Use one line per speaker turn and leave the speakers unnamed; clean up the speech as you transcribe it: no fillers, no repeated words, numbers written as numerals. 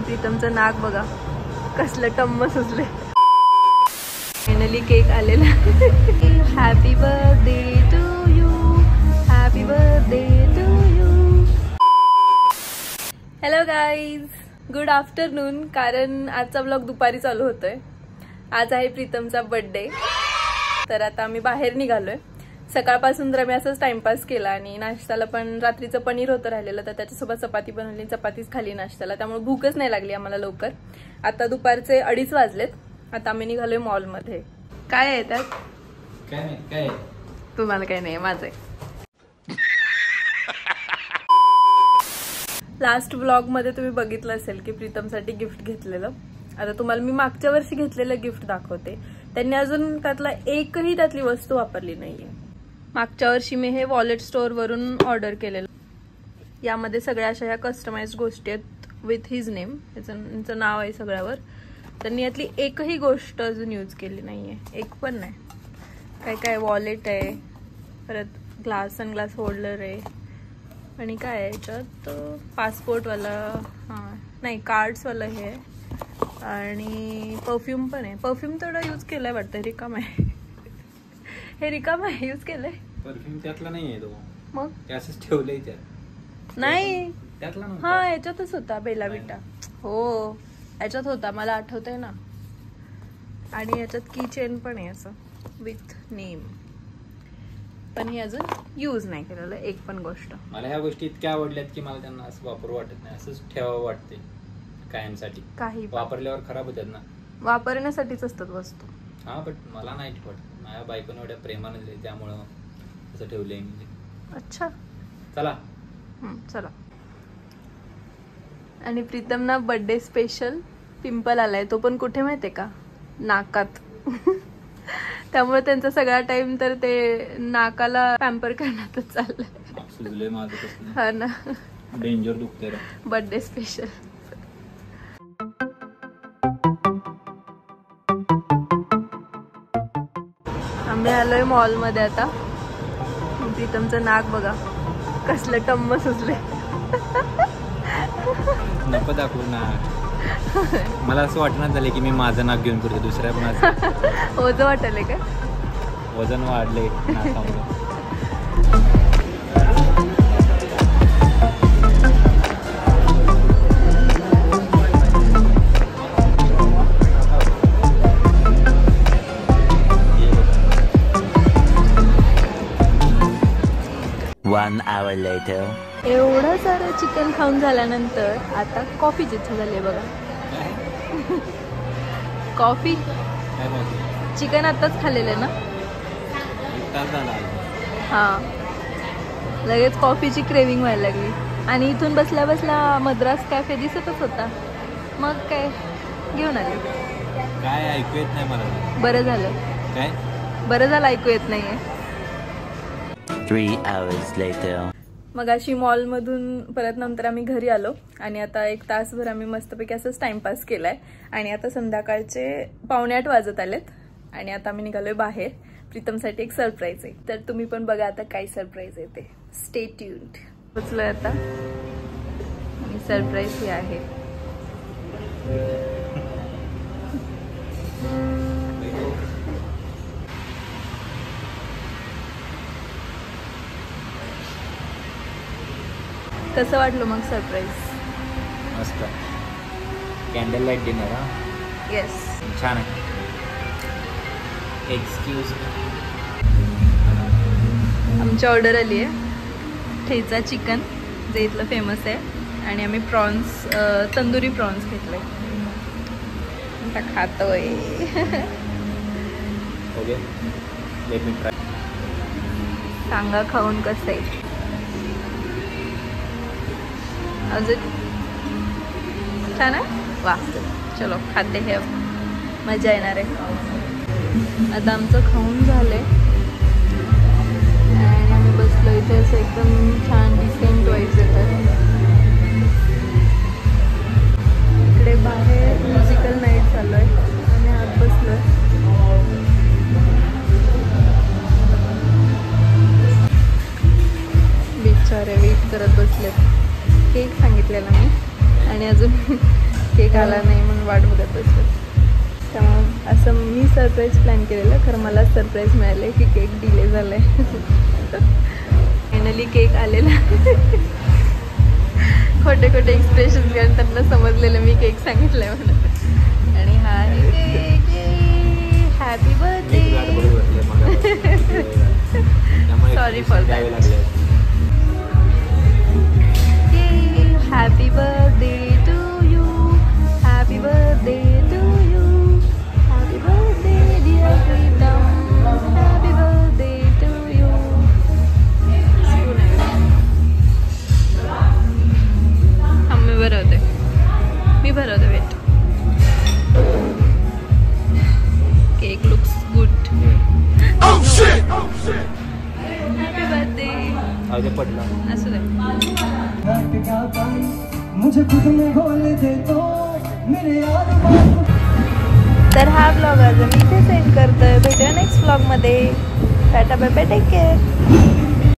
प्रीतमचं नाक बघा कसलं टम्म सुचले. फायनली केक आलेला. Happy birthday to you, happy birthday to you. Hello guys, good afternoon. कारण आजचा ब्लॉग दुपारी चालू होतोय. आज आहे प्रीतमचा बर्थडे. तर आता आम्ही बाहेर निघालोय. सकाळपासून तर आम्ही असंच टाइमपास केला आणि नाश्त्याला पण रात्रीचं पनीर होतं राहिलेलं, तर त्याच्यासोबत चपाती बनवली, चपातीच खाली नाश्त्याला. त्यामुळे भूकच नाही लागली आम्हाला लवकर. आता दुपारचे 2:30 वाजलेत. आता आम्ही निघालोय मॉलमध्ये. काय आहे त्यात?
काय
तुम्हाला काही नाही, माझं आहे. लास्ट व्लॉग मध्ये तुम्ही बघितलं असेल की प्रीतमसाठी गिफ्ट घेतलेलं. आता तुम्हाला मी मागच्या वर्षी घेतलेलं गिफ्ट दाखवते. त्यांनी अजून त्यातली वस्तू वापरली नाहीये. मागच्या वर्षी मी हे वॉलेट स्टोअर वरून ऑर्डर केलेलं. यामध्ये सगळ्या अशा ह्या कस्टमाइज्ड गोष्टी आहेत विथ हिज नेम. त्यांचं नाव आहे सगळ्यावर. त्यांनी यातली एकही गोष्ट अजून यूज केली नाहीये, एक पण नाही. काय काय वॉलेट आहे, परत सनग्लास होल्डर आहे, आणि काय आहे याच्यात पासपोर्टवाला, नाही कार्ड्सवाला हे आहे, आणि परफ्यूम पण आहे. परफ्यूम थोडा यूज केलाय वाटतं, रिकाम आहे. हे रिकाम आहे, यूज केलंय.
परफ्यूम त्यातला नाहीये तो. मग त्याच ठेवलंय त्यात.
नाही
त्यातला नव्हता.
हा याच्यातच होता बेला विटा. हो याच्यात होता, मला आठवतंय ना. आणि याच्यात की चेन पण आहे असं विथ नेम. पण हे अजून यूज नाही केलेलं एक पण गोष्ट.
मला ह्या गोष्टी इतक्या आवडल्यात की मला त्यांना असं वापरू वाटत नाही. असंच ठेवावं वाटते कायमसाठी. काही वापरल्यावर खराब होतात ना.
वापरण्यासाठीच असतात वस्तू.
हा बट मला नाही ठेवत. माझ्या बायकोने एवढ्या प्रेमाने दिले त्यामुळं असं ठेवलंय मी. अच्छा चला
चला. आणि प्रीतम ना बर्थडे स्पेशल पिंपल आलाय. तो पण कुठे माहितीये का, नाकात. त्यामुळे त्यांचा सगळा टाइम तर ते नाकाला पॅम्पर करण्यातच चाललंय.
सुजलंय माझं कसं.
हा ना,
डेंजर दुखतंय.
Birthday special. आम्ही आलोय मॉल मध्ये आता. प्रीतमचं नाक बघा कसलं टम्म सुचले.
नको दाखवू ना. मला असं वाटणार झालं की मी माझं नाक घेऊन फिरतो दुसऱ्या कोणाचं.
ओझं वाटले काय?
वजन वाढले नाकामुळे.
One hour later.
एवढं सारं चिकन खाऊन झाल्यानंतर आता कॉफीची इच्छा झाली आहे बघा. कॉफी. चिकन आताच खाल्लेलं ना. हा लगेच कॉफीची क्रेविंग व्हायला लागली. आणि इथून बसल्या बसल्या मद्रास कॅफे दिसतच होता. मग काय घेऊन आले.
काय ऐकू येत नाही मला.
बरं झालं.
काय
बरं झालं ऐकू येत नाहीये.
3 hours later.
मग अशी मॉल मधून परत नंतर आम्ही घरी आलो. आणि आता 1 तासभर आम्ही मस्तपैकी असंच टाइमपास केलाय. आणि आता संध्याकाळचे 7:45 वाजत आलेत. आणि आता आम्ही निघालोय बाहेर. प्रीतमसाठी एक सरप्राईज आहे. तर तुम्ही पण बघा आता काय सरप्राईज आहे ते. Stay tuned. पोचलोय आता आणि सरप्राईज ही आहे. कसं वाटलं मग सरप्राईज?
मस्त. Candle light dinner. हा
येस
छान आहे. एक्सक्यूज.
आमची ऑर्डर आली आहे ठेचा चिकन, जे इथलं फेमस आहे. आणि आम्ही प्रॉन्स, तंदुरी प्रॉन्स घेतले. आता खातोय.
Okay let me try.
सांगा खाऊन कसं आहे. अजून छान आहे. वा चलो खाते हे, मजा येणार आहे. आता आमचं खाऊन झालंय आणि आम्ही बसलो इथे. असं एकदम छान डिसेंट वाईब्स येतात. इकडे बाहेर म्युझिकल नाईट चालू आहे. आम्ही आत बसलोय. बिचारे वेट करत बसलेत. केक सांगितलेला मी आणि अजून केक आला नाही म्हणून वाट बघत बसलो. त्यामुळे असं मी सरप्राईज प्लॅन केलेलं, खरं मला सरप्राईज मिळाले की केक डिले झालाय. फायनली केक आलेला. खोटे खोटे एक्सप्रेशन घेऊन त्यांना समजलेलं मी केक सांगितलंय म्हणून. आणि हा आहे cake. Happy birthday. Sorry for that. Happy birthday to you. Happy birthday to you. Happy birthday dear Pritam. Happy birthday to you. मी भरवते. Wait. Cake looks good. Happy birthday. असू दे. तर हा ब्लॉग आज मी इथे सेंड करतोय. भेटूया नेक्स्ट ब्लॉग मध्ये. Tata bye bye. Take care.